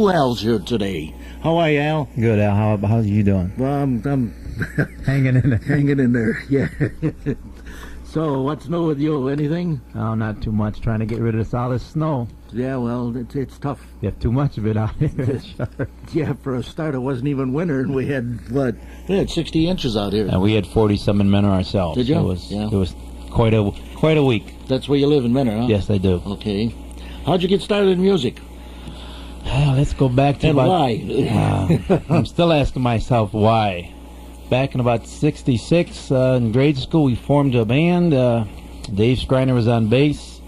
two Al's here today. How are you, Al? Good, Al. How's you doing? Well, I'm Hanging in there. hanging in there, yeah. So, what's new with you? Anything? Oh, not too much. Trying to get rid of all this snow. Yeah, well, it's tough. You have too much of it out here. Yeah, for a start, it wasn't even winter, and we had 60 inches out here. And we had 40-something Menor ourselves. Did you? It was quite a week. That's where you live in Menor, huh? Yes, I do. Okay. How'd you get started in music? Let's go back to And why? I'm still asking myself why. Back in about 66, in grade school, we formed a band. Dave Schreiner was on bass.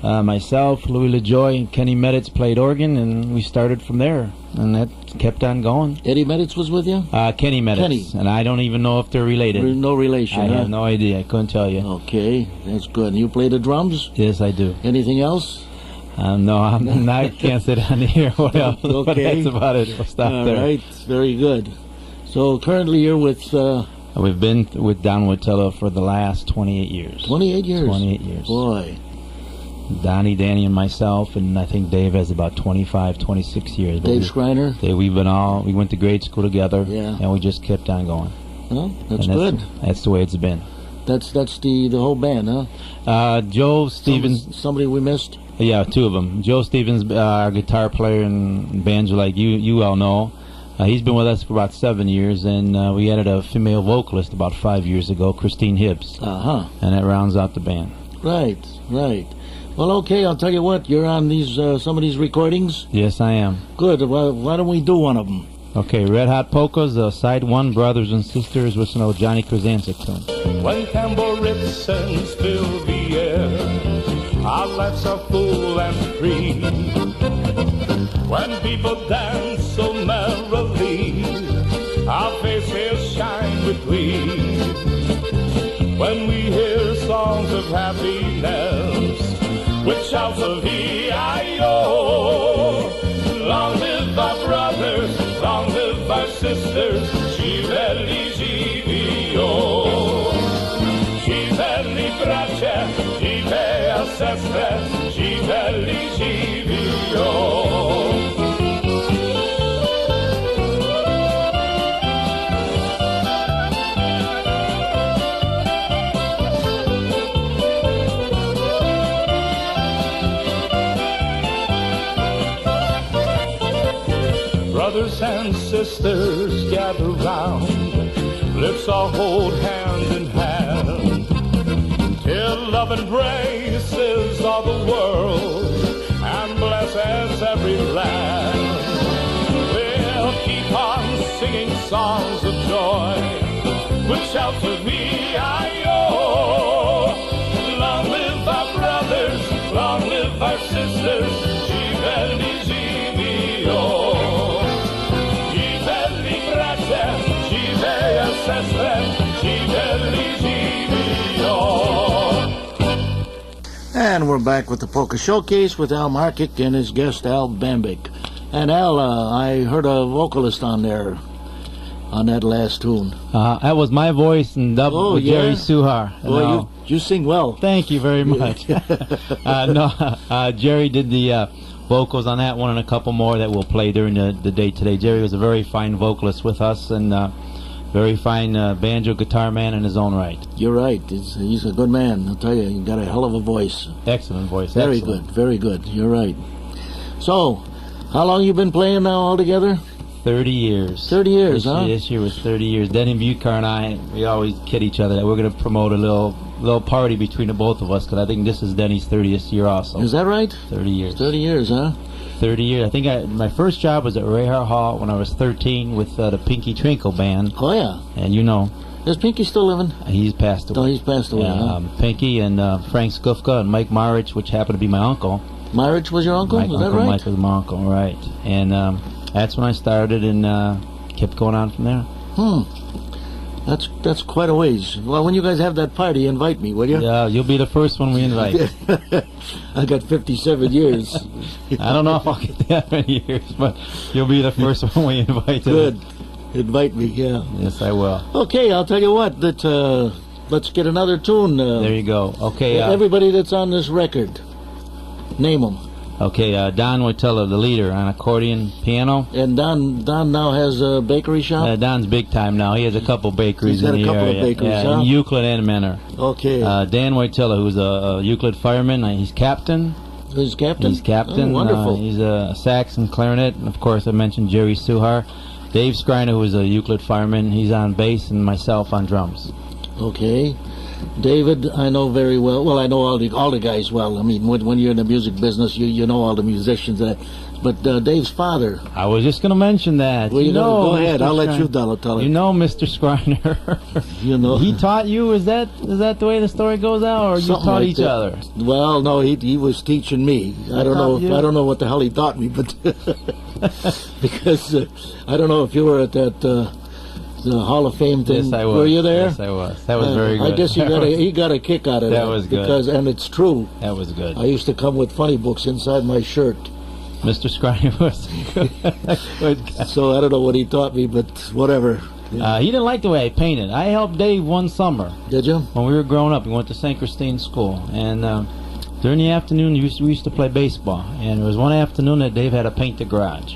Myself, Louis LaJoy, and Kenny Meditz played organ, and we started from there. And that kept on going. Eddie Meditz was with you? Kenny Meditz. Kenny. And I don't even know if they're related. No relation, I huh? have no idea. I couldn't tell you. Okay, that's good. And you play the drums? Yes, I do. Anything else? No, I'm not. Can't sit on here. What else? Okay. But that's about it. We'll stop there. All right, very good. So currently you're with... We've been with Don Wojtila for the last 28 years. 28 years? 28 years. Boy. Donnie, Danny, and myself, and I think Dave has about 25, 26 years. But Dave Schreiner? We went to grade school together, Yeah. and we just kept on going. Well, that's And good. That's the way it's been. That's the whole band, huh? Joe Stevens... Somebody we missed? Yeah, two of them. Joe Stevens, our guitar player and banjo, like you all know. He's been with us for about 7 years, and we added a female vocalist about 5 years ago, Christine Hibbs. Uh-huh. And that rounds out the band. Right. Well, okay, I'll tell you what, you're on these some of these recordings? Yes, I am. Good. Well, why don't we do one of them? Okay, Red Hot Polkas, side one, Brothers and Sisters, with some old Johnny Krasancic tune. When tambourines fill the air, our lives are full and free. When people dance so merrily, our faces shine with glee. When we hear songs of happiness, with shouts of E-I-O, long live our brothers, long live our sisters, Żiveli, żivio. Żiveli bracia, żivea sestre, Żiveli, żivio. Brothers and sisters gather round, let's all hold hand in hand, till love embraces all the world and blesses every land. We'll keep on singing songs of joy with shouts of E-I-O. Long live our brothers, long live our sisters, Żiveli, żivio. And we're back with the Polka Showcase with Al Markic and his guest Al Bambic. And Al, I heard a vocalist on there, on that last tune. That was my voice and double with yeah? Jerry Suhar. Well, you sing well. Thank you very much. Jerry did the vocals on that one and a couple more that we'll play during the day today. Jerry was a very fine vocalist with us and very fine banjo guitar man in his own right. You're right. He's a good man. I'll tell you, he's got a hell of a voice. Excellent voice. Very Excellent. good. Very good. You're right. So, how long you been playing now altogether? 30 years. 30 years, huh? This year was 30 years. Denny Bucar and I, we always kid each other that we're going to promote a little party between the both of us, because I think this is Denny's 30th year also. Is that right? 30 years. 30 years, huh? 30 years. I think my first job was at Rahar Hall when I was 13 with the Pinky Twinkle Band. Oh, yeah. And you know. Is Pinky still living? He's passed away. Oh, he's passed away, huh? Pinky and Frank Skufka and Mike Marich, which happened to be my uncle. Marich was your uncle? Is that right? Mike was my uncle, right. And that's when I started and kept going on from there. That's quite a ways. Well, when you guys have that party, invite me, will you? Yeah, you'll be the first one we invite. I got 57 years. I don't know if I'll get that many years, but you'll be the first one we invite. Good. Invite me, yeah. Yes, I will. Okay, I'll tell you what. Let's get another tune. There you go. Okay. Everybody that's on this record, name them. Okay, Don Wojtila, the leader, on accordion, piano. And Don now has a bakery shop? Don's big time now. He has a couple bakeries He's got in the a couple area. of bakeries, yeah, huh? in Euclid and Menor. Okay. Dan Wojtila, who's a Euclid fireman, he's captain. He's captain? He's captain. Oh, wonderful. He's a sax and clarinet. And of course, I mentioned Jerry Suhar. Dave Skriner, who is a Euclid fireman, he's on bass, and myself on drums. Okay. David, I know very well. Well, I know all the guys well. I mean, when you're in the music business, you know all the musicians. But Dave's father. I was just going to mention that. Well, go ahead. Mr. I'll let you Skriner. tell it. You know Mr. Skriner. You know. He taught you? Is that the way the story goes out, or you Something taught like each that. other? Well, no, he was teaching me. I don't know what the hell he taught me, but because I don't know if you were at that the Hall of Fame thing. Yes, I was. Were you there? Yes, I was. That was very good. I guess he got a kick out of that. That was good. And it's true. That was good. I used to come with funny books inside my shirt. Mr. Skriner was a good guy. So I don't know what he taught me, but whatever. He didn't like the way I painted. I helped Dave one summer. Did you? When we were growing up, we went to St. Christine School. And during the afternoon, we used to play baseball. And there was one afternoon that Dave had to paint the garage.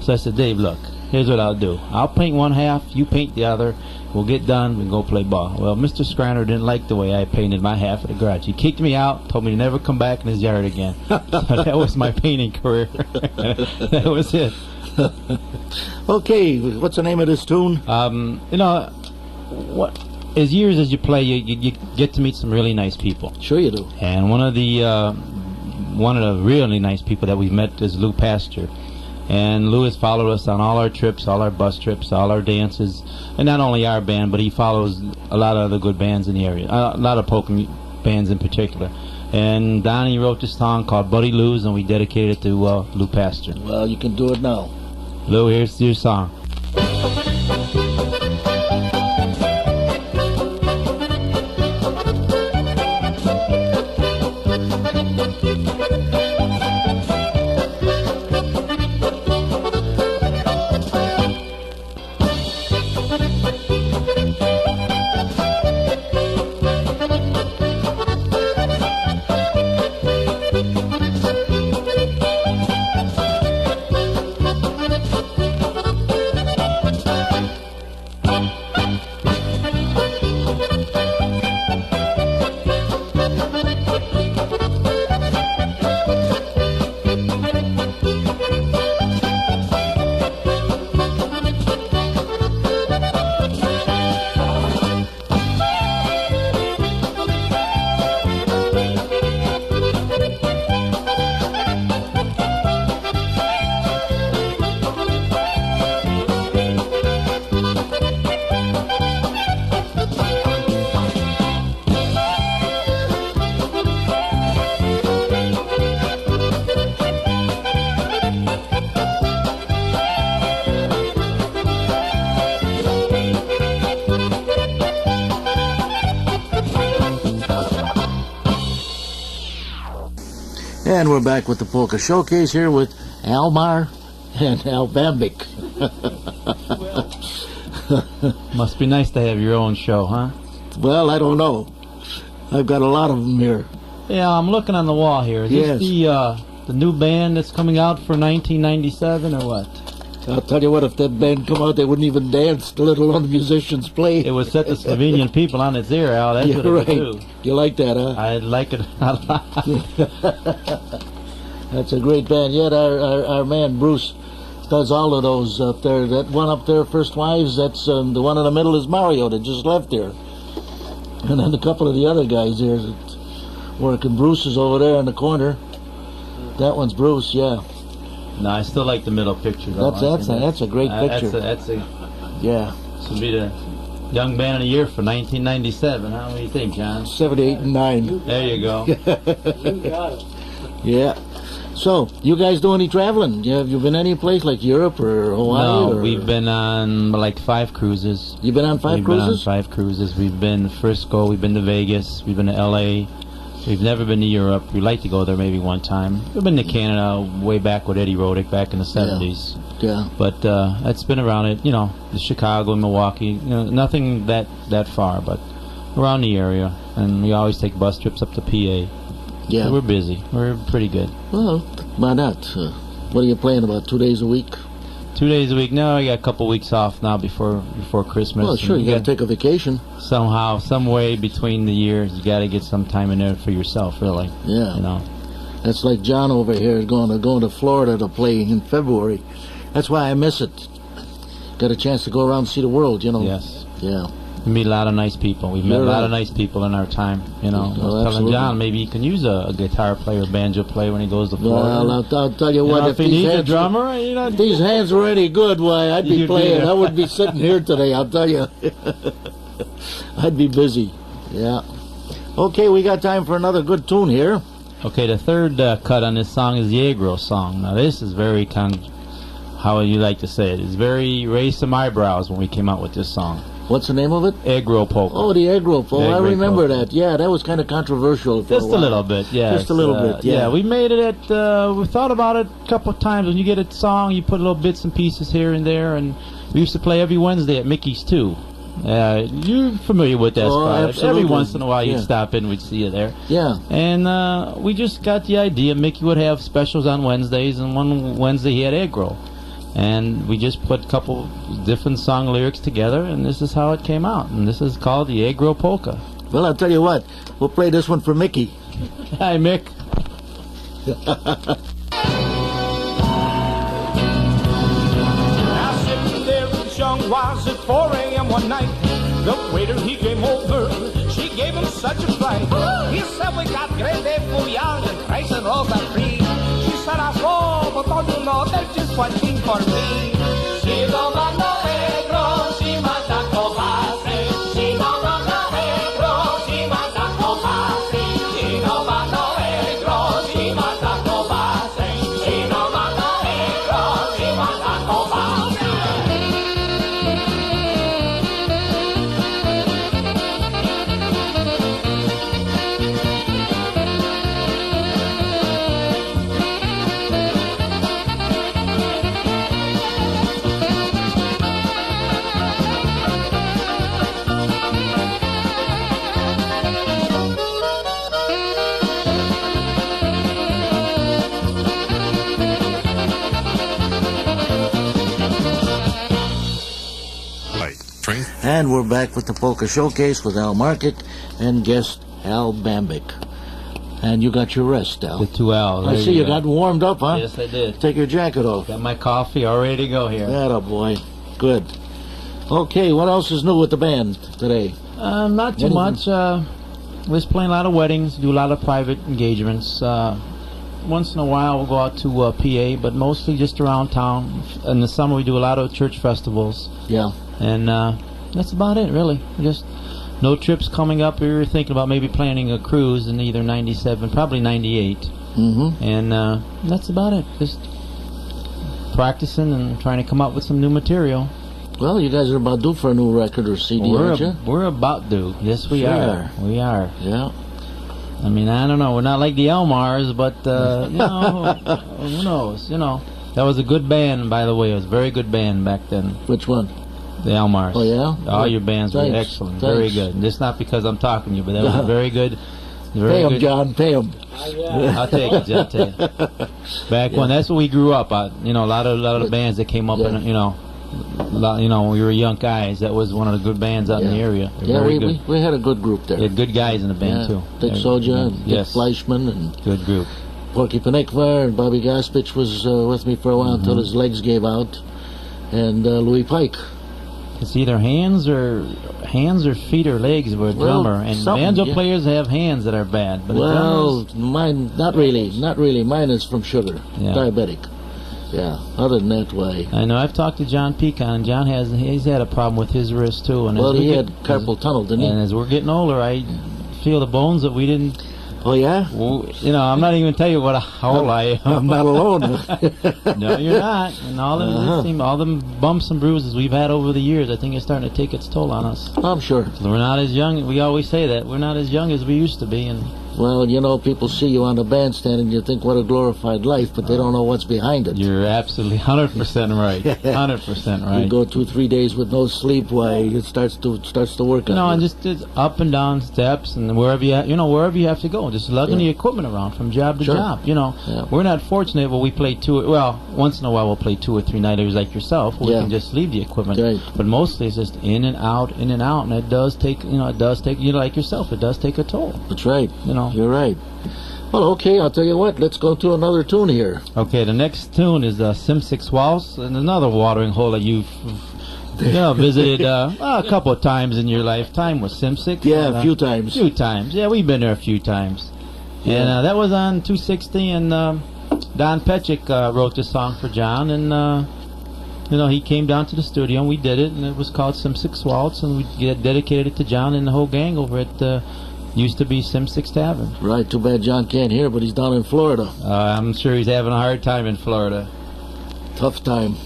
So I said, Dave, look, here's what I'll do. I'll paint one half, you paint the other. We'll get done and go play ball. Well, Mr. Skriner didn't like the way I painted my half of the garage. He kicked me out, told me to never come back in his yard again. So that was my painting career. That was it. Okay, what's the name of this tune? As years as you play, you get to meet some really nice people. Sure you do. And one of the really nice people that we've met is Lou Pastor. And Lou has followed us on all our trips, all our bus trips, all our dances, and not only our band, but he follows a lot of other good bands in the area, a lot of polka bands in particular. And Donnie wrote this song called Buddy Lou's, and we dedicated it to Lou Pastor. Well, you can do it now. Lou, here's your song. And we're back with the Polka Showcase here with Almar and Al Bambic. Must be nice to have your own show, huh? Well, I don't know. I've got a lot of them here. Yeah, I'm looking on the wall here. Is Yes. this the new band that's coming out for 1997 or what? I'll tell you what, if that band come out, they wouldn't even dance, let alone the musicians play. It would set the Slovenian people on its ear, Al. That's Yeah, what it would right. do. You like that, huh? I like it a lot. That's a great band. Yet our man Bruce does all of those up there. That one up there, First Wives, that's the one in the middle is Mario that just left there. And then a couple of the other guys there that working. Bruce is over there in the corner. That one's Bruce, yeah. No, I still like the middle picture. Though. That's a great picture. Yeah. This would be the Young Band of the Year for 1997. Huh? What do you think, John? 78 and 9. There you go. You got it. Yeah. So, you guys do any traveling? Have you been any place like Europe or Hawaii? No, or? we've been on like 5 cruises. You've been on 5 We've cruises? been on 5 cruises. We've been to Frisco, we've been to Vegas, we've been to L.A., we've never been to Europe. We'd like to go there maybe one time. We've been to Canada way back with Eddie Rodick back in the 70s. Yeah. But it's been around it, the Chicago and Milwaukee, nothing that far, but around the area. And we always take bus trips up to PA. Yeah. So we're busy. We're pretty good. Well, why not? What are you playing about 2 days a week? 2 days a week. No, I got a couple weeks off now before Christmas. Well, sure, And you got to take a vacation. somehow, some way between the years, you got to get some time in there for yourself, really. Yeah. You know. That's like John over here is going to Florida to play in February. That's why I miss it. Got a chance to go around and see the world, you know. Yes. Yeah. We meet a lot of nice people. We've met You're a lot right. of nice people in our time. You know, I was telling absolutely. John maybe he can use a guitar player, banjo player when he goes to Florida. Well, I'll tell you what. If he these needs a hands- drummer, you know, if these hands were any good, why, I'd be You'd be playing. there. I wouldn't be sitting here today, I'll tell you. I'd be busy. Yeah. Okay, we got time for another good tune here. Okay, the third cut on this song is the Agro song. Now this is very how you like to say it. It's very raised some eyebrows when we came out with this song. What's the name of it? Agro-Polka. Oh, the egg roll. Oh, I Egg remember roll. that. Yeah, that was kind of controversial for Just a while. little bit, yeah. Just a little bit, yeah. We made it at, we thought about it a couple of times. When you get a song, you put little bits and pieces here and there, and we used to play every Wednesday at Mickey's, too. You're familiar with that Oh, spot. absolutely. Every once in a while, you'd Yeah. stop in, we'd see you there. Yeah. And we just got the idea. Mickey would have specials on Wednesdays, and one Wednesday he had egg roll. And we just put a couple different song lyrics together, and this is how it came out. And this is called the Agro-Polka. Well, I'll tell you what. We'll play this one for Mickey. Hi, Mick. Now sitting there in Young was at 4 a.m. one night. The waiter, he came over. She gave him such a fright. He said, we got grande fouillage and rice and rolls are free. She said, I saw, but don't you know, they're just waiting for me. She don't want no egro, she wants a kobase. She don't want no egro, she wants a kobase. She don't want no egro, she wants a kobase. She don't want no egro, she wants a kobase. And we're back with the Polka Showcase with Al Markic and guest Al Bambic. And you got your rest, Al. The 2 L's. I There see you go. got warmed up, huh? Yes, I did. Take your jacket off. Got my coffee all ready to go here. Atta boy. Good. Okay, what else is new with the band today? Not too Anything? much. We're just playing a lot of weddings, do a lot of private engagements. Once in a while we'll go out to PA, but mostly just around town. In the summer we do a lot of church festivals. Yeah. And that's about it, really. Just no trips coming up. We were thinking about maybe planning a cruise in either 97, probably 98. Mm-hmm. And that's about it. Just practicing and trying to come up with some new material. Well, you guys are about due for a new record or CD, aren't you? We're about due. Yes, we Sure. are. We are. Yeah. I mean, I don't know. We're not like the Elmars, but, you know, who knows? You know, that was a good band, by the way. It was a very good band back then, Which one? the Elmars. Oh, yeah? All your bands were Thanks. excellent. Very Thanks. good. Just not because I'm talking to you, but that was very good. Very Pay him, good. John. Pay him. I'll take it, John. Take it. Back when, that's when we grew up. You know, a lot of bands that came up, Yeah. in, you know, when we were young guys. That was one of the good bands out in the area. They're Yeah, very we, good. we had a good group there. We had good guys in the band, Yeah. too. Dick They're- Soja and Dick yes, Fleischman and good group. Porky Panikvar and Bobby Gaspich was with me for a while until his legs gave out. And Louis Pike. It's either hands or feet or legs for a Well, drummer, and something, banjo yeah. players have hands that are bad. But Well, drummers, mine, not really. Mine is from sugar. Yeah. Diabetic. Yeah. Other than that, why? I know I've talked to John Pecan. John he's had a problem with his wrist too. And as Well, we he get- had carpal tunnel, didn't And he? as we're getting older, I feel the bones that we didn't. Oh, yeah? You know, I'm not even tell you how old I am. I'm not alone. No, you're not. And all them, all them bumps and bruises we've had over the years, I think it's starting to take its toll on us. I'm sure. We're not as young. We always say that we're not as young as we used to be, and Well, you know, people see you on the bandstand and you think what a glorified life, but they don't know what's behind it. You're absolutely 100% right. 100% right. You go 2-3 days with no sleep, why it starts to work on No, you. and just up and down steps, and wherever you have to go, just lugging the equipment around from job to Sure. job. You know, we're not fortunate, but we play once in a while we'll play 2 or 3 nighters like yourself. Where we can just leave the equipment. Right. But mostly it's just in and out, and it does take, like yourself, it does take a toll. That's right. You know. You're right. Well, okay, I'll tell you what. Let's go to another tune here. Okay, the next tune is Sim 6 Waltz, and another watering hole that you've visited a couple of times in your lifetime with Sim 6. Yeah, a few times. A few times. Yeah, we've been there a few times. Yeah. And that was on 260, and Don Wojtila wrote this song for John, and he came down to the studio and we did it, and it was called Sim 6 Waltz, and we dedicated it to John and the whole gang over at used to be Sim 6 Tavern. Right, too bad John can't hear, but he's down in Florida. I'm sure he's having a hard time in Florida. Tough time.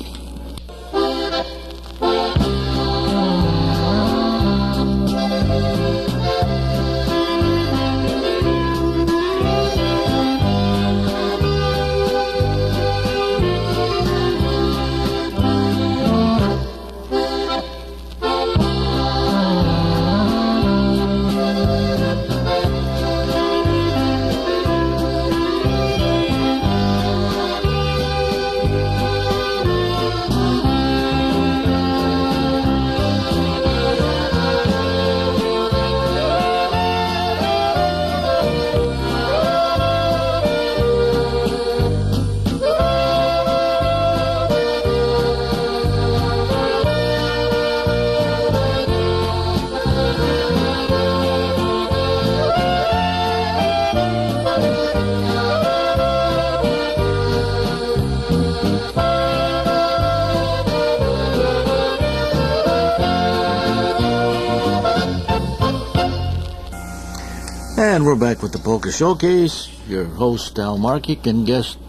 And we're back with the Polka Showcase. Your host, Al Markic, and guest,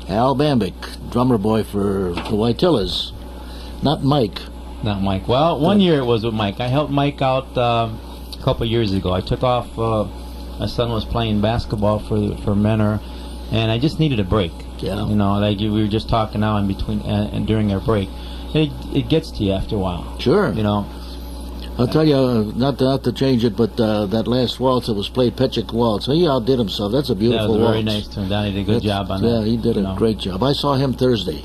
Al Bambic, drummer boy for the Wojtilas. Not Mike. Not Mike. Well, one year it was with Mike. I helped Mike out a couple years ago. I took off. My son was playing basketball for Menor, and I just needed a break. Yeah. You know, like we were just talking now in between and during our break. It gets to you after a while. Sure. You know. I'll tell you, not to change it, but that last waltz that was played, Pechik Waltz, he outdid himself. That's a beautiful waltz. That was a very nice tune. Donnie did a good job on that. Yeah, he did a great job. I saw him Thursday.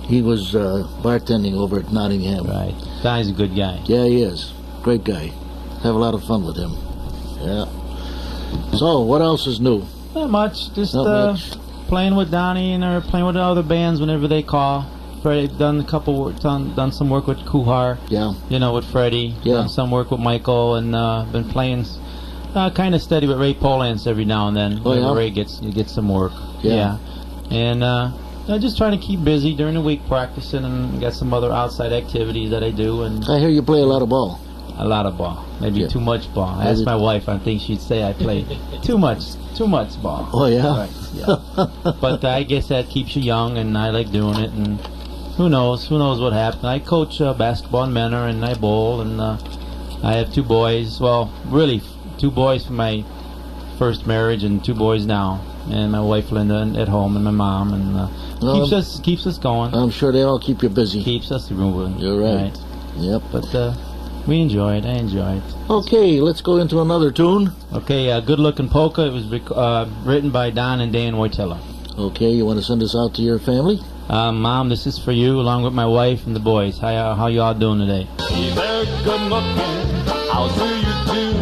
He was bartending over at Nottingham. Right. Donnie's a good guy. Yeah, he is. Great guy. Have a lot of fun with him. Yeah. So, what else is new? Not much. Just Not much. playing with Donnie and playing with other bands whenever they call. Freddie done some work with Kuhar. Yeah. You know, with Freddie. Yeah. Done some work with Michael, and been playing kind of steady with Ray Polance every now and then. Oh, yeah? Ray gets some work. Yeah. And just trying to keep busy during the week, practicing, and got some other outside activities that I do. And I hear you play a lot of ball. a lot of ball, maybe Yeah. too much ball. I asked my wife, I think she'd say I play too much ball. Oh, yeah? Right, yeah. But I guess that keeps you young, and I like doing it, and who knows what happens. I coach basketball in Menor, and I bowl, and I have 2 boys, well, really 2 boys from my first marriage and 2 boys now, and my wife Linda at home, and my mom, and keeps us going. I'm sure they all keep you busy. Keeps us moving. You're right. Yep. But we enjoy it. I enjoy it. Okay, let's go into another tune. Okay, Good Looking Polka. It was written by Don and Dan Wojtila. Okay, you want to send us out to your family? Mom, this is for you, along with my wife and the boys. How you all doing today? Hey there, good looking, how do you do?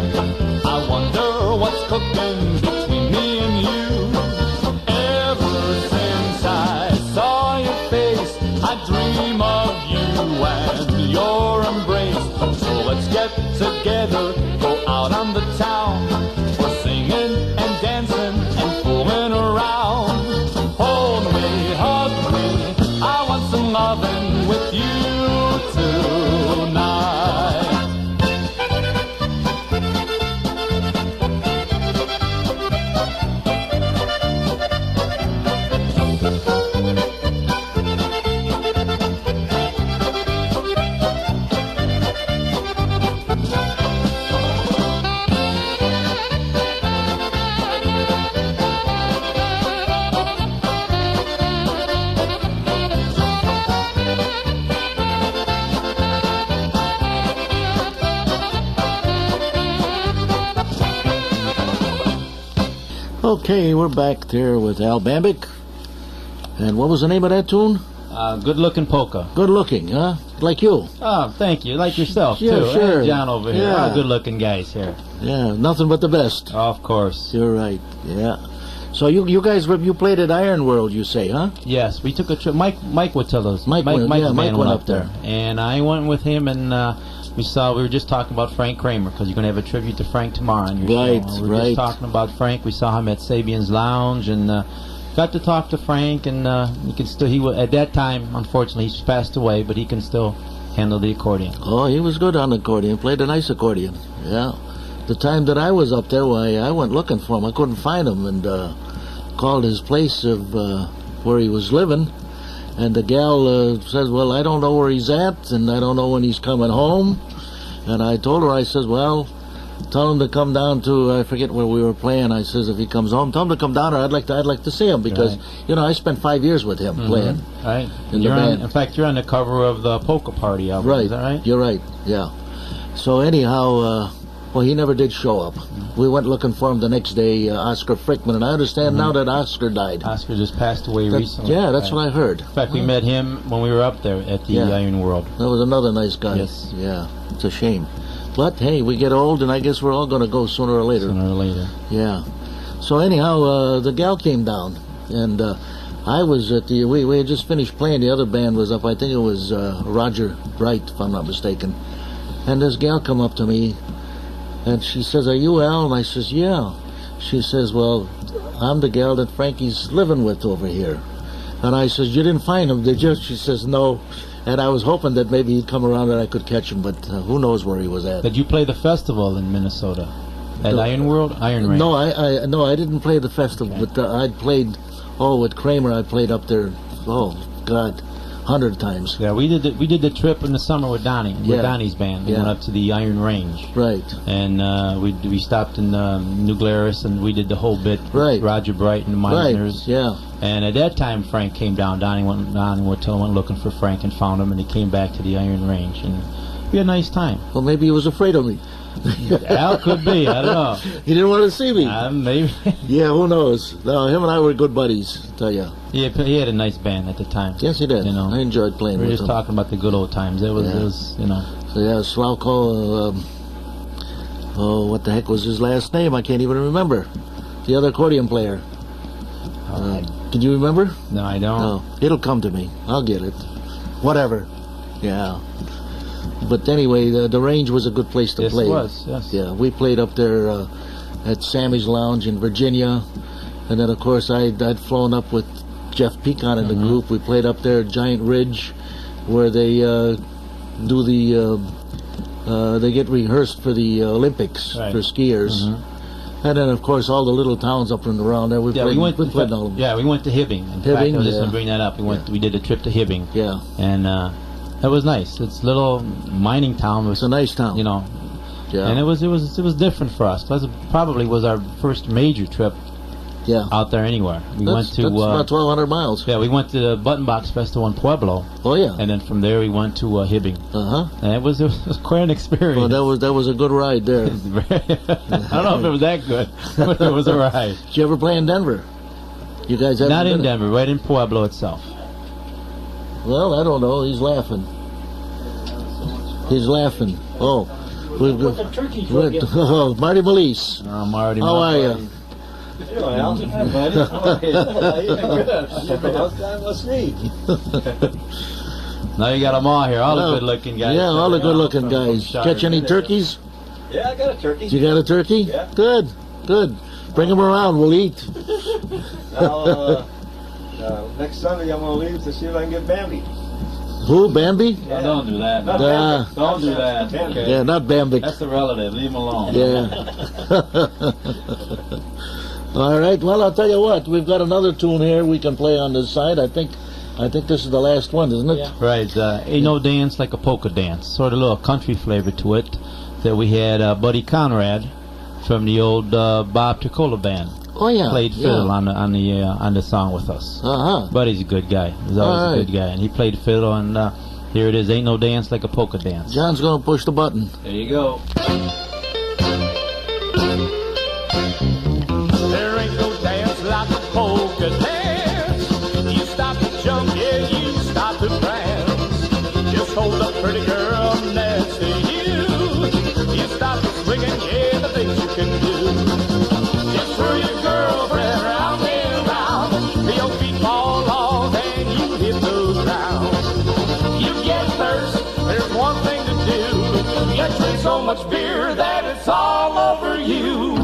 I wonder what's cooking between me and you. Ever since I saw your face, I dream of you and your embrace. So let's get together, go out on the town. We're singing and dancing and fooling around. Hold me, hug me, I want some loving with you tonight. Okay, we're back there with Al Bambic. And what was the name of that tune? Good looking polka. Good looking, huh? Like you. Oh, thank you. Like yourself, Yeah, too. sure. And John over here. Yeah. Good looking guys here. Yeah, nothing but the best. Of course. You're right, yeah. So you guys, you played at Iron World, you say, huh? Yes, we took a trip. Mike Wojtila's. Mike went went up there. And I went with him, and we were just talking about Frank Kramer, because you're going to have a tribute to Frank tomorrow on your Right, show. We were just talking about Frank. We saw him at Sabian's Lounge, and got to talk to Frank, and he can still, at that time, unfortunately, he's passed away, but he can still handle the accordion. Oh, he was good on the accordion, played a nice accordion, yeah. The time that I was up there, I went looking for him. I couldn't find him, and called his place of where he was living, and the gal says, well, I don't know where he's at, and I don't know when he's coming home. And I told her, I says, well, tell him to come down to, I forget where we were playing. I says, if he comes home, tell him to come down, or I'd like to see him, because I spent 5 years with him playing. Right. In the band. In fact, you're on the cover of the Polka Party album. Right. Is that right? You're right. Yeah. So anyhow, well, he never did show up. We went looking for him the next day, Oscar Frickman, and I understand now that Oscar died. Oscar just passed away recently. Yeah, that's what I heard. In fact, we met him when we were up there at the Iron World. That was another nice guy. Yes. Yeah. It's a shame. But hey, we get old, and I guess we're all going to go sooner or later. Sooner or later. Yeah. So anyhow, the gal came down, and I was at the. We had just finished playing. The other band was up. I think it was Roger Wright, if I'm not mistaken. And this gal come up to me, and she says, "Are you Al?" And I says, "Yeah." She says, "Well, I'm the gal that Frankie's living with over here." And I says, "You didn't find him, did you?" She says, "No." And I was hoping that maybe he'd come around and I could catch him, but who knows where he was at. Did you play the festival in Minnesota? At Iron World? Iron Range? No, I didn't play the festival, but I'd played, with Kramer, I played up there, 100 times. Yeah, we did the trip in the summer with Donnie, with Donnie's band. We went up to the Iron Range. Right. And we stopped in New Glarus, and we did the whole bit with Roger Bright and the Meisners. Right, yeah. And at that time, Frank came down. Donnie went looking for Frank and found him, and he came back to the Iron Range. And we had a nice time. Well, maybe he was afraid of me. Al could be. I don't know. He didn't want to see me. Maybe. Yeah, who knows? No, him and I were good buddies, I tell you. Yeah, he had a nice band at the time. Yes, he did. You know, I enjoyed playing with him. We were just talking about the good old times. It was, you know. So yeah, Slavko, what the heck was his last name? I can't even remember. The other accordion player. Can you remember? No, I don't. No, it'll come to me. I'll get it. Whatever. Yeah. But anyway, the range was a good place to play. Yes, it was, yes. Yeah, we played up there at Sammy's Lounge in Virginia. And then, of course, I'd flown up with Jeff Pecan in the group. We played up there at Giant Ridge, where they do they get rehearsed for the Olympics for skiers. And then, of course, all the little towns up and around there. We played all of them. Yeah, we went to Hibbing. In fact, I was just going to bring that up. We did a trip to Hibbing. Yeah. And that was nice. It's a little mining town. It's a nice town. You know. Yeah. And it was different for us. That probably was our first major trip. Yeah. Out there anywhere. That's about 1,200 miles. Yeah, we went to the Button Box Festival in Pueblo. Oh yeah. And then from there we went to Hibbing. And it was quite an experience. Well, that was a good ride there. I don't know if it was that good, but it was a ride. Did you ever play in Denver? You guys haven't Not in been Denver, right in Pueblo itself. Well, I don't know. He's laughing. He's laughing. Oh, oh, Marty Melise. Oh, Marty. How are you? Now you got them all here, all the good-looking guys. Yeah, all the good-looking guys. Catch any turkeys? Yeah, I got a turkey. You got a turkey? Yeah. Good, good. Bring them around. We'll eat. Now, next Sunday I'm going to leave to see if I can get Bambi. Who, Bambi? No, don't do that. Don't do that. Okay. Yeah, not Bambi. That's a relative. Leave him alone. Yeah. All right. Well, I'll tell you what. We've got another tune here we can play on this side. I think this is the last one, isn't it? Yeah. Right. Ain't no dance like a polka dance. Sort of a little country flavor to it. That we had Buddy Conrad from the old Bob Ticola band. Oh yeah. Played fiddle on the song with us. Buddy's a good guy. He's always a good guy, and he played fiddle. And here it is. Ain't no dance like a polka dance. John's gonna push the button. There you go. There ain't no just hold up, pretty girl, next to you. You stop swinging, yeah, the things you can do. Just throw your girlfriend round and round. Your feet fall off and you hit the ground. You get thirst, there's one thing to do. You drink so much beer that it's all over you.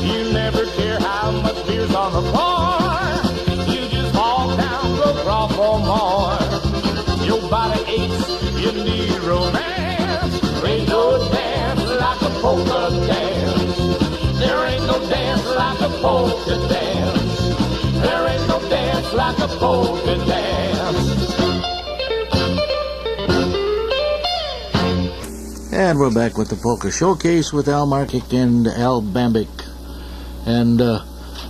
You never care how much beer's on the floor. You just fall down, go crawl for more. Your body aches, you need romance. There ain't no dance like a polka dance. There ain't no dance like a polka dance. There ain't no dance like a polka dance. And we're back with the Polka Showcase with Al Markic and Al Bambic. And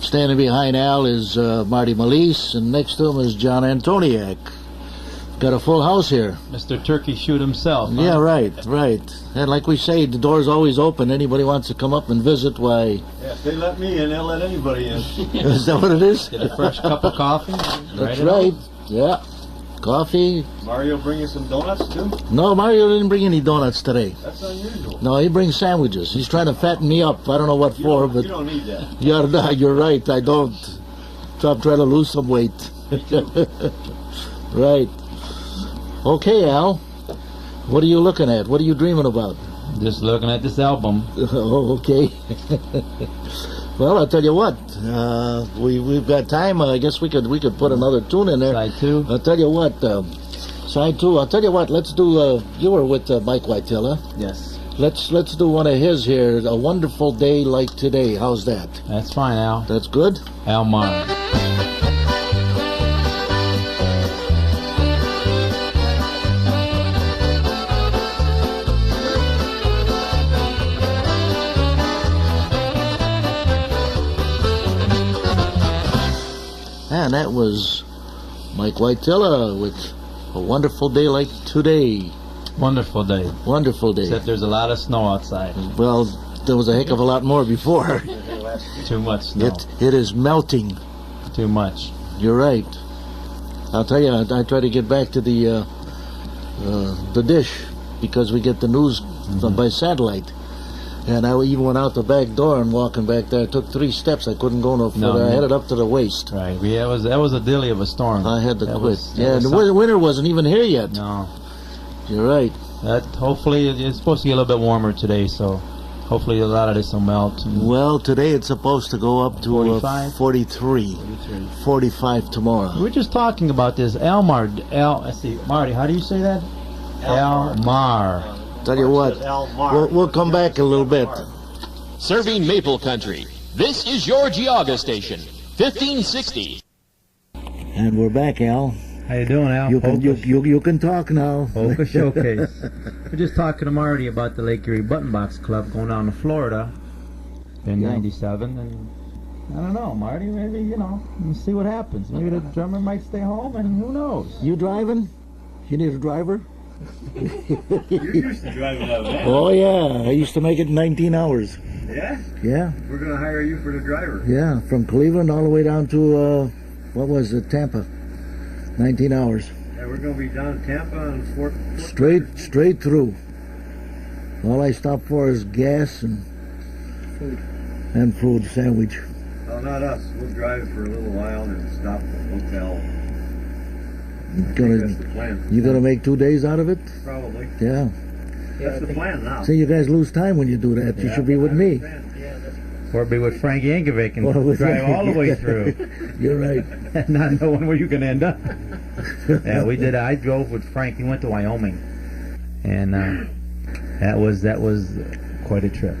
standing behind Al is Marty Malise, and next to him is John Antoniak. Got a full house here. Mr. Turkey Shoot himself. Huh? Yeah, right. And like we say, the door's always open. Anybody wants to come up and visit, why? Yeah, if they let me in, they'll let anybody in. Is that what it is? Get a fresh cup of coffee. That's right. Yeah. Coffee. Mario bring you some donuts too? No, Mario didn't bring any donuts today. That's unusual. No, he brings sandwiches. He's trying to fatten me up. I don't know what for, but You don't need that. you're right. I don't. So I'm trying to lose some weight. Right. Okay, Al. What are you looking at? What are you dreaming about? Just looking at this album. Oh, okay. Well, I'll tell you what. We've got time. I guess we could put another tune in there. Side 2. I'll tell you what. Side 2. I'll tell you what. Let's do. You were with Mike Wojtila. Yes. Let's do one of his here. A wonderful day like today. How's that? That's fine, Al. That's good. Al Mar. And that was Mike Wojtila with A Wonderful Day Like Today. Wonderful day. Wonderful day. Except there's a lot of snow outside. Well, there was a heck of a lot more before. Too much snow. It is melting. Too much. You're right. I'll tell you, I try to get back to the dish because we get the news by satellite. And I even went out the back door and walking back there. I took 3 steps. I couldn't go no further. I headed up to the waist. Right. Yeah, that was a dilly of a storm. I had to quit. That The was winter wasn't even here yet. No. You're right. Hopefully it's supposed to get a little bit warmer today, so hopefully a lot of this will melt. Well, today it's supposed to go up to 45? 43. 45 tomorrow. We were just talking about this Marty, how do you say that? Mar. Tell you what, we'll come back a little bit. Serving Maple Country. This is your Geauga station, 1560. And we're back, Al. How you doing, Al? You can talk now. Polka Showcase. We're just talking to Marty about the Lake Erie Button Box Club going down to Florida in '97, and I don't know, Marty. Maybe we'll see what happens. Maybe the drummer might stay home, and who knows? You driving? You need a driver? You used to drive that van. Oh yeah, I used to make it in 19 hours. Yeah? Yeah, We're going to hire you for the driver. yeah, from Cleveland all the way down to what was it, Tampa? 19 hours, Yeah, we're going to be down in Tampa and Fort straight through. All I stop for is gas and food, sandwich. Well, not us. We'll drive for a little while and stop at a hotel. That's the plan. You gonna make 2 days out of it? Probably. Yeah. That's the plan now. See, you guys lose time when you do that. You should be with me. Or be with Frank Yankovic and drive all the way through, You're right. and not knowing where you're going to end up. Yeah, we did. I drove with Frank. He went to Wyoming, and that was quite a trip.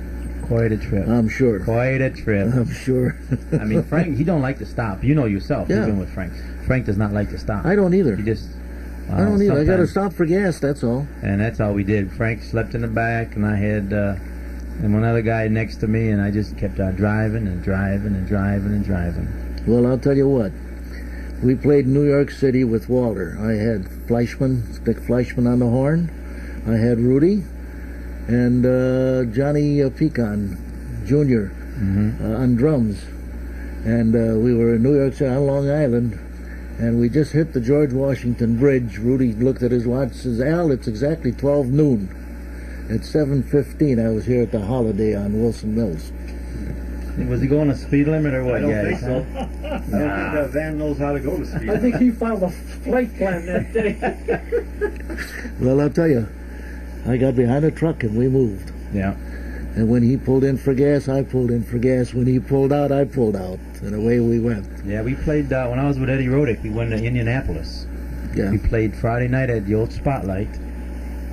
Quite a trip. I'm sure. Quite a trip. I'm sure. I mean, Frank, he don't like to stop. You know yourself. Yeah. You've been with Frank. Frank does not like to stop. I don't either. He just. I don't either. I got to sometimes- stop for gas. That's all. And that's all we did. Frank slept in the back, and I had and one other guy next to me, and I just kept on driving and driving and driving and driving. Well, I'll tell you what. We played New York City with Walter. I had Dick Fleischman on the horn. I had Rudy and Johnny Pecan Jr. On drums. And we were in New York City on Long Island. And we just hit the George Washington Bridge. Rudy looked at his watch, says, Al, it's exactly 12 noon. At 7:15, I was here at the Holiday on Wilson Mills. Was he going a speed limit or what? I don't think so. I don't think that van knows how to go to speed. I think he filed a flight plan that day. Well, I'll tell you, I got behind a truck and we moved. Yeah. And when he pulled in for gas, I pulled in for gas. When he pulled out, I pulled out. And away we went. Yeah, we played, when I was with Eddie Rodick, we went to Indianapolis. Yeah. We played Friday night at the old Spotlight.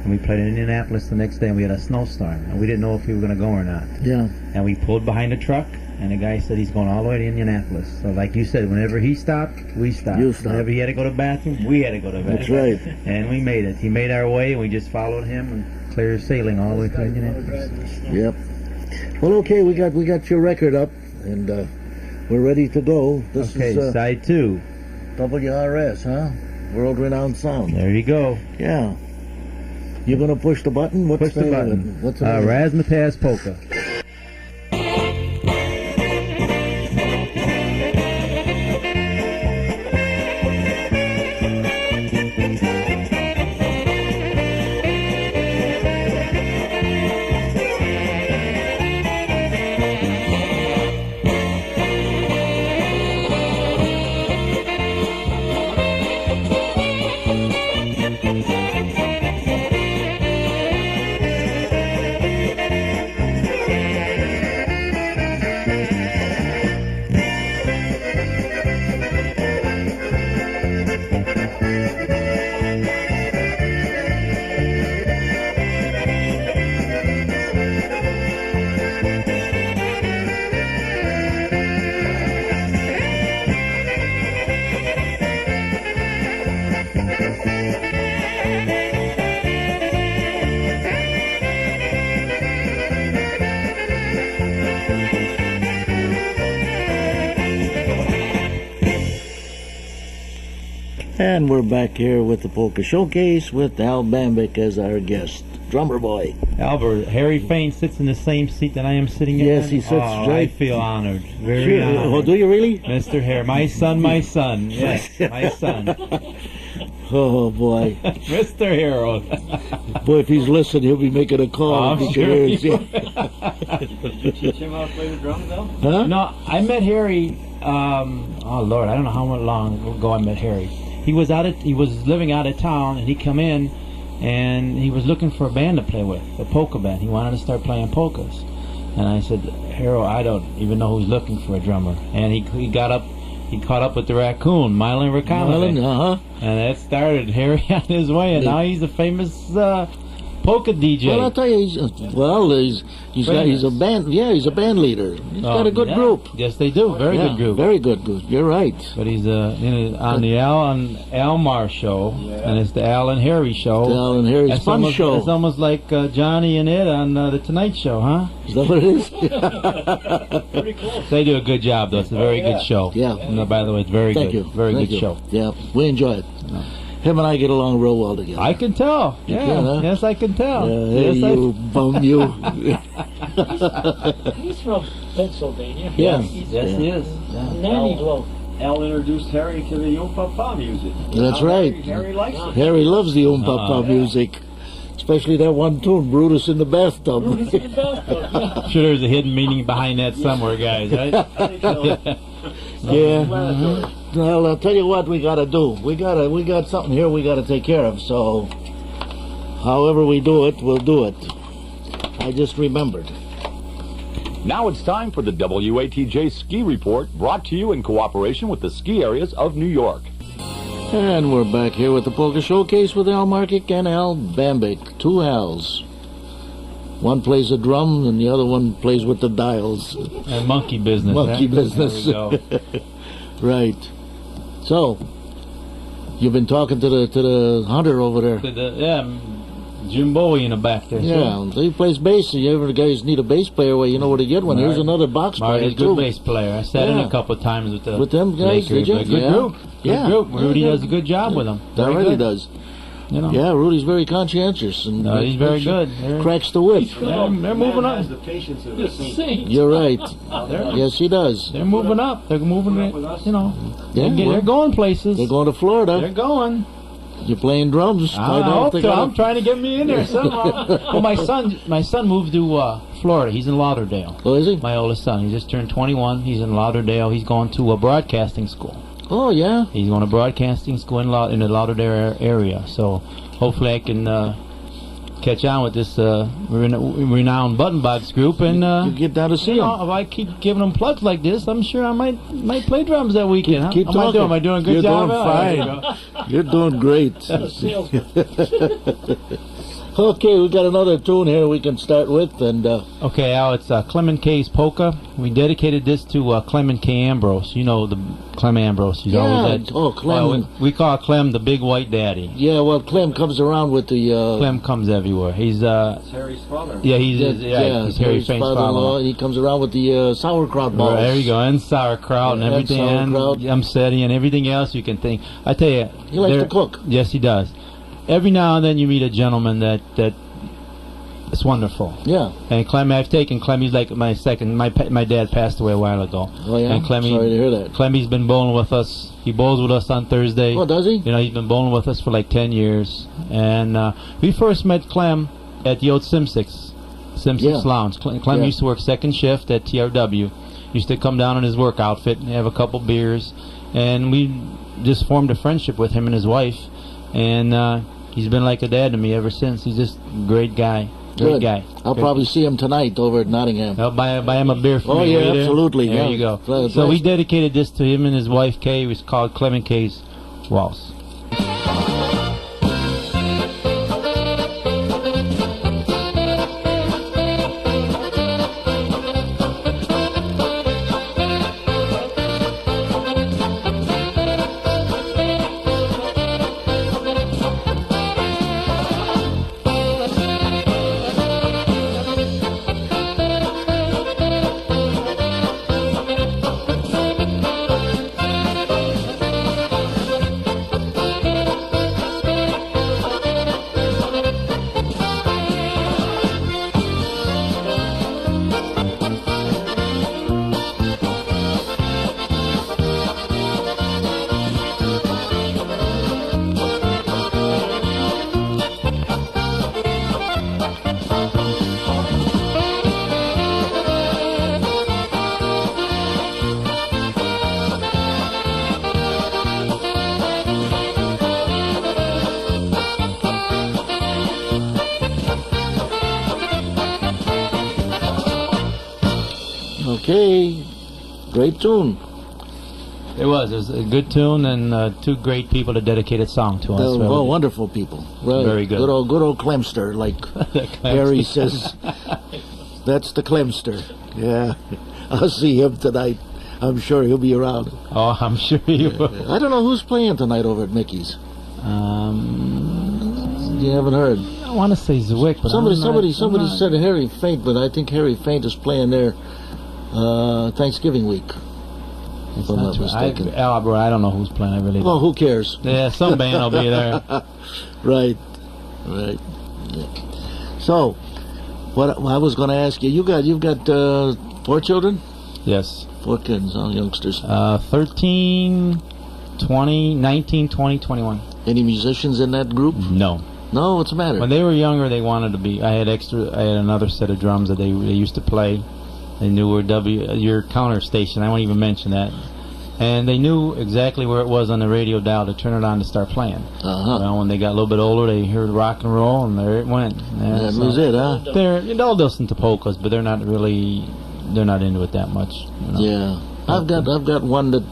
And we played in Indianapolis the next day, and we had a snowstorm. And we didn't know if we were going to go or not. Yeah. And we pulled behind the truck, and the guy said he's going all the way to Indianapolis. So like you said, whenever he stopped, we stopped. You stopped. Whenever he had to go to the bathroom, we had to go to the bathroom. That's right. And we made it. He made our way, and we just followed him and clear sailing all the way to Indianapolis. Yep. Well, okay, we got your record up, and we're ready to go. This Okay, is side 2. WRS, huh? World-renowned sound. There you go. Yeah. You're gonna push the button? What's Push the name of button. it? What's the name? Razzmatazz Polka. And we're back here with the Polka Showcase with Al Bambic as our guest. Drummer boy. Albert, Harry Fain sits in the same seat that I am sitting in. Yes, he sits I right- feel honored. Very honored. Oh, do you really? Mr. Harry, my son, my son. Yes, my son. Oh, boy. Mr. Harold. Boy, if he's listening, he'll be making a call. I'm if he sure hears he you. Did you teach him how to play the drums, though? Huh? No, I met Harry, oh Lord, I don't know how long ago I met Harry. He was living out of town, and he come in, and he was looking for a band to play with, a polka band. He wanted to start playing polkas. And I said, Harold, I don't even know who's looking for a drummer. And he got up, he caught up with the Raccoon, Milan Rakonovic. Uh-huh. And that started Harry on his way, and now he's a famous polka DJ. Well, I'll tell you, he's a band. Yeah, he's a band leader. He's got a good group. Yes, they do. Very Yeah, good group. Very good group. You're right. But he's on the Al Mar show, and it's the Al and Harry show. The Al and Harry's It's fun almost, show. It's almost like Johnny and Ed on the Tonight Show, huh? Is that what it is? Pretty cool. They do a good job, though. It's a very good show. Yeah. No, by the way, it's very Thank good. you. Very Thank good you. show. Yeah, we enjoy it. Him and I get along real well together. I can tell. You Yeah. can, huh? Yes, I can tell. Hey, yes, you bum, you. He's from Pennsylvania. Yeah. Yes, he is. Nanny bloke. Al introduced Harry to the Oom-Pa-Pa music. That's right. Harry likes it. Harry loves the Oom-Pa-Pa music. Especially that one tune, Brutus in the Bathtub. Brutus in the bathtub, yeah. I'm sure there's a hidden meaning behind that somewhere, guys, right? Yeah. Well, I'll tell you what we gotta do. We got something here we gotta take care of. So, however we do it, we'll do it. I just remembered. Now it's time for the WATJ Ski Report, brought to you in cooperation with the ski areas of New York. And we're back here with the Polka Showcase with Al Markic and Al Bambic. TwoAls. One plays a drum and the other one plays with the dials. And monkey business. Monkey huh? business. There we go. Right. So, you've been talking to the hunter over there. Jim Bowie in the back there. Yeah, he plays bass. You ever guys need a bass player? Well, you know where to get one. Here's another box player Marty's a too. good bass player. I sat in Yeah. a couple of times with them guys, Lakers. did you? A good Yeah. group. Good Yeah. group. Yeah, Rudy good. does a good job with them. That Very really good. does. You know. Yeah, Rudy's very conscientious and He's very good. cracks the whip. They're moving up. has the patience of a saint. Saint. You're right. Yes, he does. They're moving up. They're moving. You know. Yeah, They're going places. They're going to Florida. They're going. You're playing drums. I hope so. I'm trying to get me in there somehow. Well, my son moved to Florida. He's in Lauderdale. Oh, is he? My oldest son. He just turned 21. He's in Lauderdale. He's going to a broadcasting school. Oh, yeah. He's going to broadcasting school in the Lauderdale area. So hopefully I can catch on with this renowned Button Box group, and you get down to see him. If I keep giving them plugs like this, I'm sure I might play drums that weekend. Huh? Keep talking. Am I doing a good You're job? doing fine. You're doing great. Okay, we got another tune here we can start with, and okay, Al, it's Clement K's Polka. We dedicated this to Clement K. Ambrose. You know the Clem Ambrose. He's always Clem. We call Clem the Big White Daddy. Yeah, well, Clem comes around with the. Clem comes everywhere. He's It's Harry's father. yeah, he's Harry Faint's father-in-law. He comes around with the sauerkraut balls. There you go, and sauerkraut and everything, and Amsetti and everything else you can think. I tell you, He likes to cook. Yes, he does. Every now and then you meet a gentleman that it's wonderful. Yeah. And Clem, I've taken Clem. He's like my second. My dad passed away a while ago. Oh yeah. And Clemmy, Sorry to hear that. Clemmy's been bowling with us. He bowls with us on Thursday. Oh, does he? You know, he's been bowling with us for like 10 years. And we first met Clem at the old Simpsons Lounge. Clem used to work second shift at TRW. Used to come down in his work outfit and have a couple beers. And we just formed a friendship with him and his wife. And he's been like a dad to me ever since. He's just a great guy. Great guy. I'll probably see him tonight over at Nottingham. I'll buy him a beer for me. Oh, yeah, later. absolutely. There Yeah. you go. Glad- So we dedicated this to him and his wife, Kay. It was called Clement K's Waltz. Okay, great tune. It was a good tune, and two great people to dedicate a song to us. Oh, wonderful people. Right. Very good. Good old Clemster, like Harry says. That's the Clemster. Yeah. I'll see him tonight. I'm sure he'll be around. Oh, I'm sure you will. I don't know who's playing tonight over at Mickey's. You haven't heard? I want to say Zwick, but somebody said Harry Faint, but I think Harry Faint is playing there Thanksgiving week. If I'm not mistaken. I don't know who's playing. I really don't. Well, who cares? Yeah, some band will be there. Right. Yeah. So, what I was going to ask you, you've got 4 children? Yes. 4 kids, all youngsters. 13, 20, 19, 20, 21. Any musicians in that group? No. No, what's the matter? When they were younger, they wanted to be. I had another set of drums that they used to play. They knew where your counter station. I won't even mention that. And they knew exactly where it was on the radio dial to turn it on to start playing. Well, when they got a little bit older, they heard rock and roll, and there it went. That was it, huh? They'll listen to polkas, but they're not into it that much. You know? Yeah, I've got one that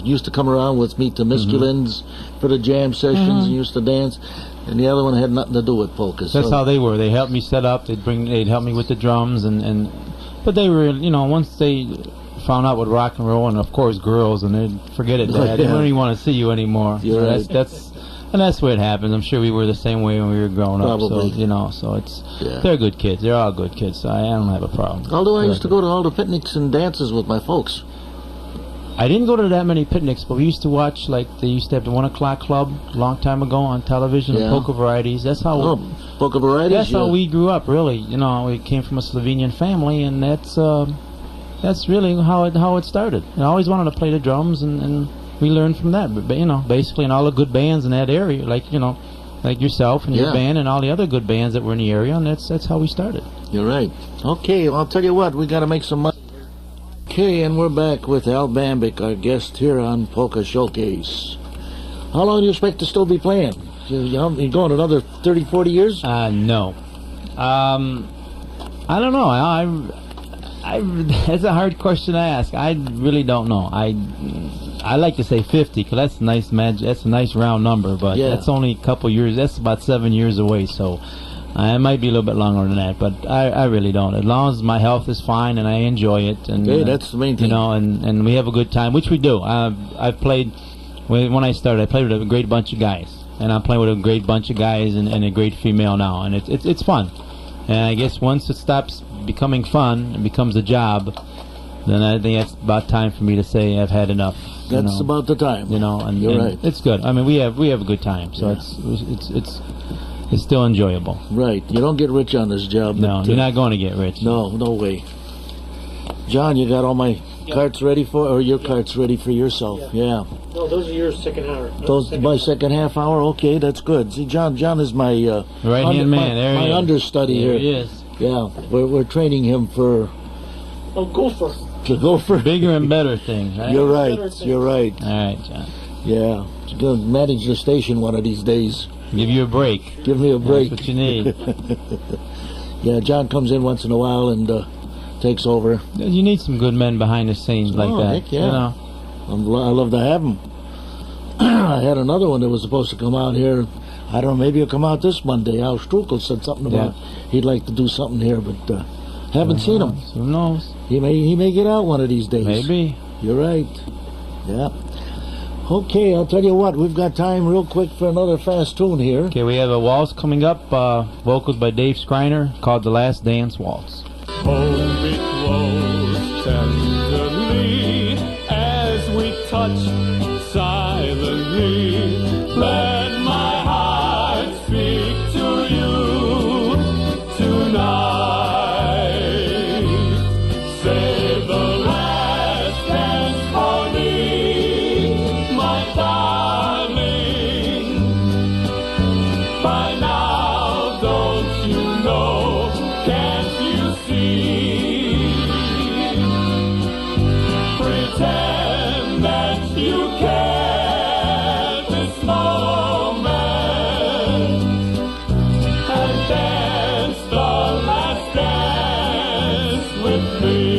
used to come around with me to Misculins for the jam sessions and used to dance, and the other one had nothing to do with polkas. That's how they were. They helped me set up. They'd help me with the drums, but they were, once they found out what rock and roll and of course girls, and they'd forget it, Dad. They don't even want to see you anymore. You're right. That's the way it happens. I'm sure we were the same way when we were growing Probably. up. So they're good kids. They're all good kids. So I don't have a problem. Although I used to go to all the picnics and dances with my folks. I didn't go to that many picnics, but we used to watch, like, they used to have the 1 o'clock club a long time ago on television, Yeah. Polka Varieties. That's how Polka Varieties? that's how we grew up, really. You know, we came from a Slovenian family, and that's really how it started. And I always wanted to play the drums, and we learned from that. But, you know, basically, and all the good bands in that area, like, you know, like yourself and your band and all the other good bands that were in the area, and that's how we started. You're right. Okay, well, I'll tell you what, we got to make some money. Okay, and we're back with Al Bambic, our guest here on Polka Showcase. How long do you expect to still be playing? You going another 30, 40 years? No. I don't know. That's a hard question to ask. I really don't know. I like to say 50 because that's nice. That's a nice round number, but that's only a couple years. That's about 7 years away. So it might be a little bit longer than that. But I really don't. As long as my health is fine and I enjoy it, and that's the main thing. You know, and we have a good time, which we do. I've played when I started. I played with a great bunch of guys, and I'm playing with a great bunch of guys and a great female now, and it's fun. And I guess once it stops becoming fun and becomes a job, then I think that's about time for me to say I've had enough. That's about the time. You know, and, You're right. It's good. I mean, we have a good time, so it's still enjoyable. Right. You don't get rich on this job. No, you're not going to get rich. No way. John, you got all my carts ready or your carts ready for yourself? Yeah. No, those are your second hour. My second half hour. Okay, that's good. See, John is my right-hand man. There my he is. understudy There here. he is. Yeah, we're training him for to go for bigger and better things. Right? You're right. You're right. All right, John. Yeah, he's going to manage the station one of these days. Give you a break. Give me a break. That's what you need. Yeah, John comes in once in a while and takes over. You need some good men behind the scenes like that. Heck yeah. You know. I love to have him. I had another one that was supposed to come out here. I don't know, maybe he'll come out this Monday. Al Strukel said something about he'd like to do something here, but haven't seen him. Who knows? He may get out one of these days. Maybe. You're right. Yeah. Okay, I'll tell you what, we've got time real quick for another fast tune here. Okay, we have a waltz coming up, vocals by Dave Skriner, called The Last Dance Waltz. Hold it close tenderly as we touch silently. Let my heart speak to you tonight. Say the last dance for me, my darling. By now, don't you know? Can't you see? Pretend that you care this moment and dance the last dance with me.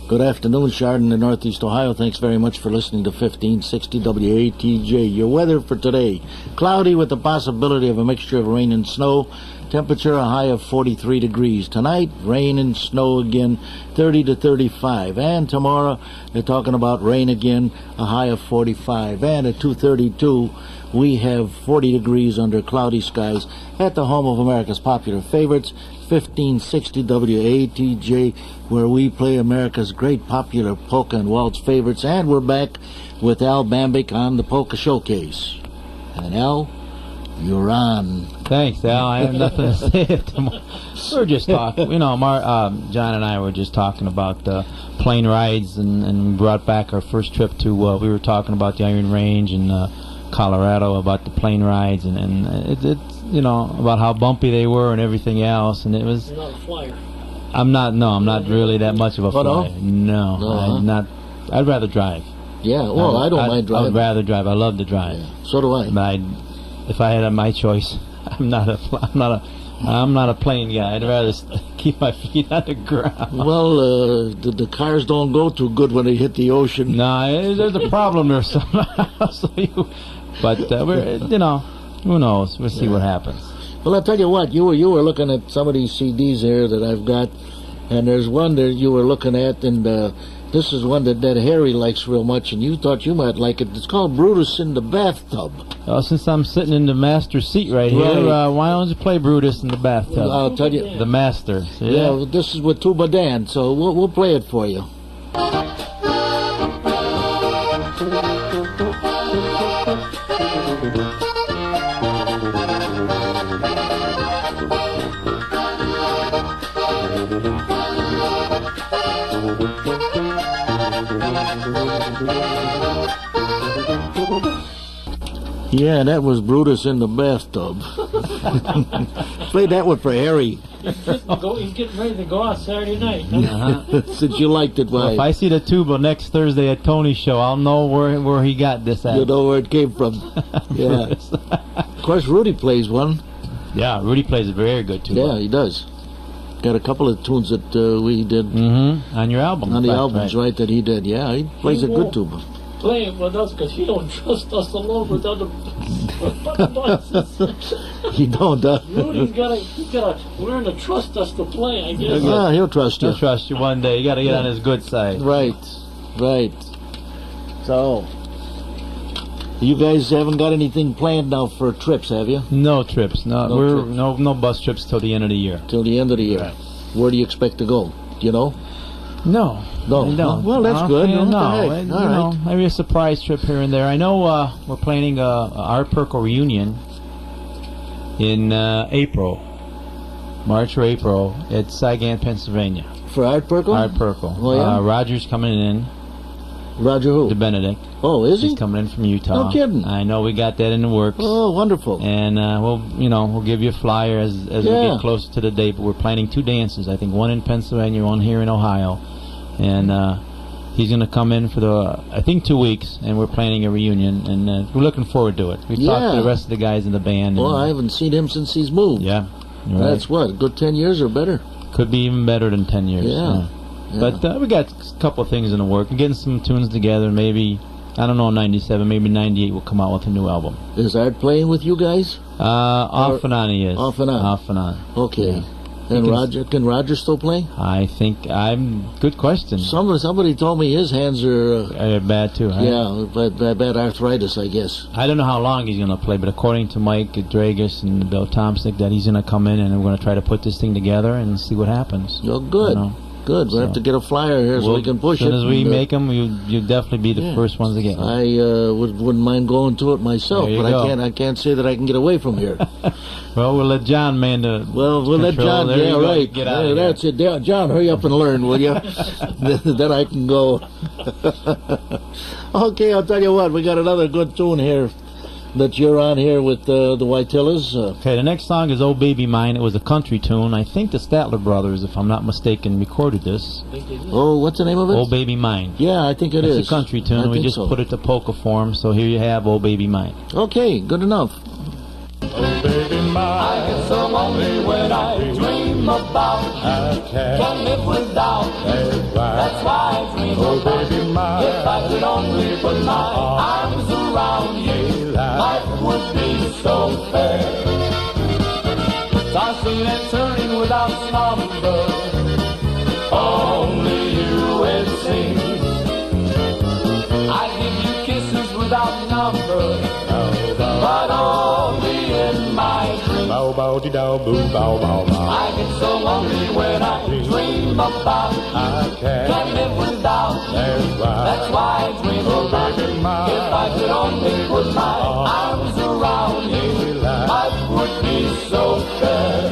Good afternoon, Chardon in Northeast Ohio. Thanks very much for listening to 1560 WATJ. Your weather for today, cloudy with the possibility of a mixture of rain and snow. Temperature a high of 43 degrees. Tonight, rain and snow again, 30 to 35. And tomorrow, they're talking about rain again, a high of 45. And at 2:32, we have 40 degrees under cloudy skies at the home of America's popular favorites, 1560 WATJ, where we play America's great popular polka and waltz favorites. And we're back with Al Bambic on the Polka Showcase. And Al, you're on. Thanks, Al. I have nothing to say. We're just talking. You know, John and I were just talking about plane rides, and we brought back our first trip to. We were talking about the Iron Range and Colorado, about the plane rides, and it's you know, about how bumpy they were and everything else. And it was. You're not a flyer. I'm not really that much of a flyer. No, Uh-huh. I'm not. I'd rather drive. Yeah, well, I don't mind driving. I'd rather drive. I love to drive. Yeah, so do I. But if I had my choice, I'm not a plane guy. I'd rather keep my feet on the ground. Well, the cars don't go too good when they hit the ocean. No, there's a problem there somehow. But we're, you know, who knows? We'll see what happens. Well, I'll tell you what, you were looking at some of these CDs here that I've got, and there's one that you were looking at, and this is one that Harry likes real much, and you thought you might like it. It's called Brutus in the Bathtub. Well, since I'm sitting in the master seat right here, why don't you play Brutus in the bathtub? I'll tell you. The master. Yeah, this is with tuba Dan, so we'll play it for you. Yeah, that was Brutus in the Bathtub. Play that one for Harry. He's getting ready to go out Saturday night. Since you liked it, well, if I see the tuba next Thursday at Tony's show, I'll know where he got this at. You know where it came from. Yeah. Of course, Rudy plays one. Yeah, Rudy plays a very good tuba. Yeah, he does. Got a couple of tunes that we did. On your album. On the albums, right, that he did. Yeah, he plays a good tuba. Play it with us because he don't trust us alone with other buses. He don't, Rudy's gotta learn to trust us to play, I guess. Yeah, he'll trust you. He'll trust you one day. You gotta get on his good side. Right. So, you guys haven't got anything planned now for trips, have you? No trips. No bus trips till the end of the year. Till the end of the year. Right. Where do you expect to go? Do you know? No. I don't. Well, that's good. No, maybe a surprise trip here and there. I know we're planning a Art Perkle reunion in March or April at Saigon, Pennsylvania. For Art Perkle? Art Perkle. Oh, yeah? Roger's coming in. Roger who? The Benedict. Oh, is he? He's coming in from Utah. No kidding. I know, we got that in the works. Oh, wonderful. And we'll give you a flyer as we get closer to the date. But we're planning 2 dances. I think one in Pennsylvania, one here in Ohio. And he's going to come in for 2 weeks, and we're planning a reunion, and we're looking forward to it. We've talked to the rest of the guys in the band. Well, I haven't seen him since he's moved. Yeah. That's what, a good 10 years or better? Could be even better than 10 years. Yeah. But we got a couple of things in the work. We're getting some tunes together. Maybe, I don't know, 97, maybe 98 we'll come out with a new album. Is Art playing with you guys? Off and on he is. Off and on? Off and on. Okay. Yeah. And can Roger still play? I think good question. Somebody told me his hands are bad too, right? Yeah, bad arthritis, I guess. I don't know how long he's going to play, but according to Mike Dragus and Bill Tomsick, that he's going to come in and we're going to try to put this thing together and see what happens. Oh, good. Good. We'll have to get a flyer here so we can push it. As soon as we make them, you'll definitely be the first ones to get one. I wouldn't mind going to it myself, but I can't say that I can get away from here. Well, we'll let John man the Well, we'll let John, right. Get out that's it. John, hurry up and learn, will you? Then I can go. Okay, I'll tell you what, we got another good tune here that you're on here with the Wojtilas. Okay, the next song is "Oh Baby Mine." It was a country tune. I think the Statler brothers, if I'm not mistaken, recorded this. Oh, what's the name of it? "Oh Baby Mine." Yeah, I think it's a country tune. We just put it to polka form, so here you have "Oh Baby Mine." Okay, good enough. Oh baby mine, I get so lonely when I dream about you. Can't live without you. That's why I dream about you. If I could only put my arms around you, life would be so fair. Tossing and turning without slumber, only you it seems. I give you kisses without number, but only in my dreams. I get so lonely when I dream about you. Can't live without you. That's why I dream about you. If I could only put my arms around you, life would be so fair.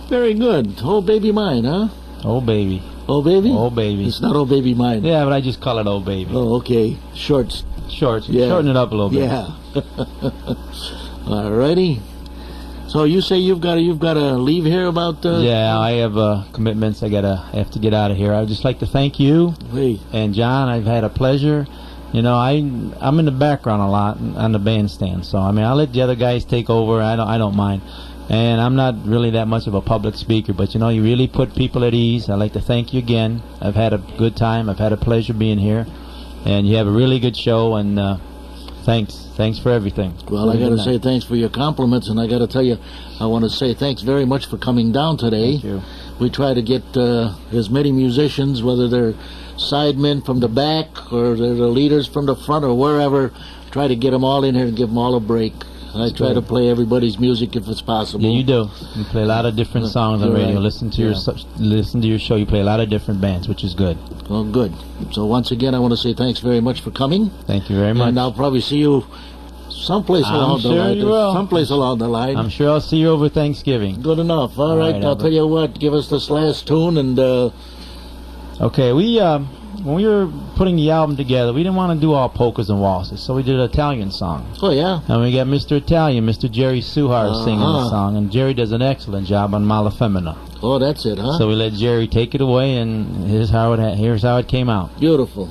Very good. Oh Baby Mine, huh? Oh Baby. Oh Baby? Oh Baby. It's not Oh Baby Mine. Yeah, but I just call it Oh Baby. Oh, okay. Short short. Shorten it up a little bit. Yeah. All righty. So you say you've got to leave here about? Yeah, I have commitments. I have to get out of here. I'd just like to thank you and John. I've had a pleasure. You know, I'm in the background a lot on the bandstand. So I mean, I'll let the other guys take over. I don't mind. And I'm not really that much of a public speaker, but you know, you really put people at ease. I'd like to thank you again. I've had a good time. I've had a pleasure being here, and you have a really good show. And thanks for everything. Well, I got to say thanks for your compliments, and I got to tell you, I want to say thanks very much for coming down today. Thank you. We try to get as many musicians, whether they're sidemen from the back or they're the leaders from the front or wherever, try to get them all in here and give them all a break. I try to play everybody's music if it's possible. Yeah, you do. You play a lot of different songs on radio. Listen to your show. You play a lot of different bands, which is good. Well, good. So once again, I want to say thanks very much for coming. Thank you very much. And I'll probably see you someplace along the line. Someplace along the line. I'm sure I'll see you over Thanksgiving. Good enough. All right. I'll tell you what. Give us this last tune and. Okay, when we were putting the album together, we didn't want to do all polkas and waltzes, so we did an Italian song. Oh, yeah? And we got Mr. Italian, Mr. Jerry Suhar singing the song, and Jerry does an excellent job on Mala Femina. Oh, that's it, huh? So we let Jerry take it away, and here's how it came out. Beautiful.